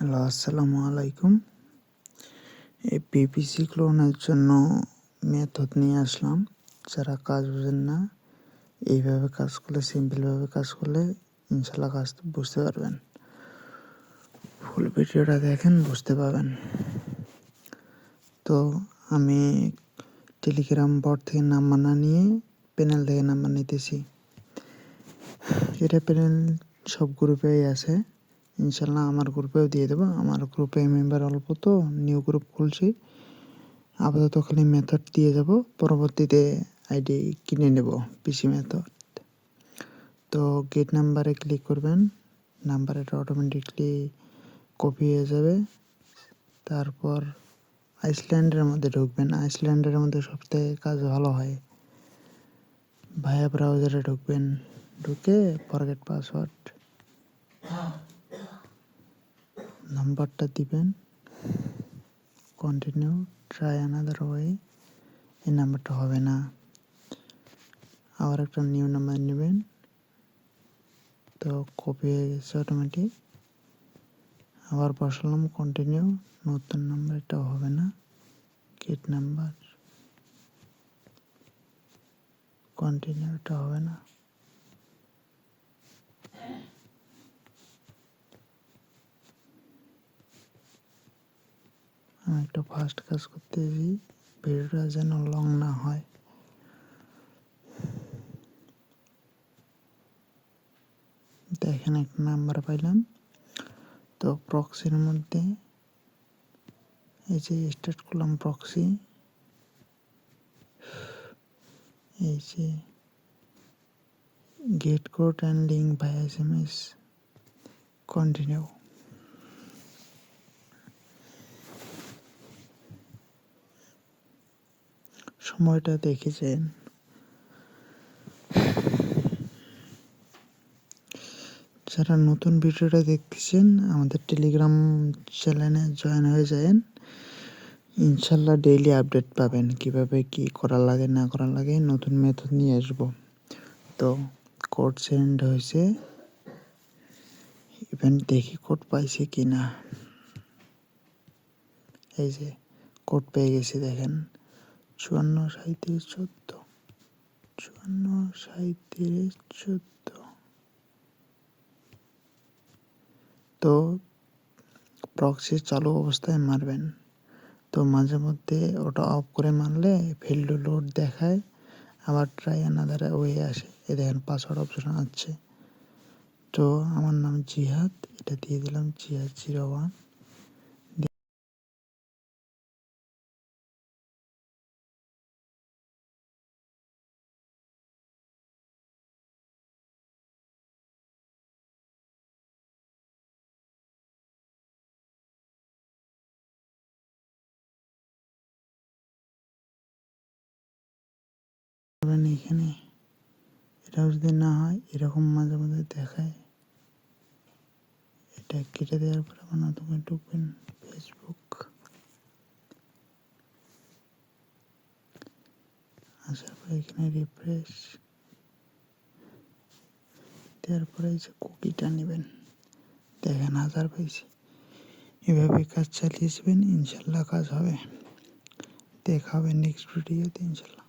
Hello, আসসালামু আলাইকুম। এই পিপিসি ক্লোনের জন্য মেথড নিয়ে আসলাম। যারা কাজ বুঝেন না, এইভাবে কাজ করলে, সিম্পলভাবে কাজ করলে ইনশাল্লাহ কাজ বুঝতে পারবেন। ফুল ভিডিওটা দেখেন, বুঝতে পারবেন। তো আমি টেলিগ্রাম বট থেকে নাম্বার না নিয়ে প্যানেল থেকে নাম্বার নিতেছি। এটা প্যানেল সব গ্রুপেই আছে, ইনশাল্লাহ আমার গ্রুপেও দিয়ে দেবো। আমার গ্রুপে মেম্বার অল্প, তো নিউ গ্রুপ খুলছি। আপাতত খালি মেথড দিয়ে যাব, পরবর্তীতে আইডি কিনে নেব পিসি মেথড। তো গেট নাম্বারে ক্লিক করবেন, নাম্বারটা অটোমেটিকলি কপি হয়ে যাবে। তারপর আইসল্যান্ডের মধ্যে ঢুকবেন। আইসল্যান্ডের মধ্যে সবথেকে কাজ ভালো হয়। ভায়া ব্রাউজারে ঢুকবেন, ঢুকে ফরগেট পাসওয়ার্ড নাম্বারটা দিবেন, কন্টিনিউ, ট্রাই অ্যানাদার ওয়ে। এই নাম্বারটা হবে না, আবার একটা নিউ নাম্বার নেবেন। তো কপি হয়ে গেছে অটোমেটিক, আবার বসালাম, কন্টিনিউ। নতুন নাম্বার, এটাও হবে না। গেট নাম্বার, কন্টিনিউ, এটা হবে না। আমি একটু ফাস্ট কাজ করতেছি, ভিডিওটা যেন লং না হয়। দেখেন, একটা নাম্বার পাইলাম। তো প্রক্সির মধ্যে এই যে স্টার্ট করলাম প্রক্সি, এই যে get code and link by SMS, continue. সময়টা দেখেছেন। যারা নতুন ভিডিওটা দেখতেছেন, আমাদের টেলিগ্রাম চ্যানেলে জয়েন হয়ে যাবেন। ইনশাল্লাহ ডেইলি আপডেট পাবেন, কিভাবে কি করা লাগে না করা লাগে। নতুন মেথড নিয়ে আসবো। তো কোড সেন্ড হয়েছে, ইভেন দেখি কোড পাইছে কি না। এই যে কোড পেয়ে গেছি, দেখেন 543714, 543714। তো প্রক্সি চালু অবস্থায় মারবেন। তো মাঝে মধ্যে ওটা অফ করে মারলে ফেল্ড টু লোড দেখায়, আবার ট্রাই অ্যানাদার ওয়ে আসে। এই দেখেন পাসওয়ার্ড অপশন আছে। তো আমার নাম জিহাদ, এটা দিয়ে দিলাম জিহাদ 01। এখানে এটাও যদি না হয়, এরকম মাঝে মাঝে দেখায়। এটা কেটে দেওয়ার পরে আমার নতুন ঢুকবেন ফেসবুক, আসার পরে এখানে রিফ্রেশ দেওয়ার পরে এই যে কুকিটা নেবেন, দেখেন 1000 পাইছি। এভাবে কাজ চালিয়ে যাবেন, ইনশাল্লাহ কাজ হবে। দেখা হবে নেক্সট ভিডিওতে, ইনশাল্লাহ।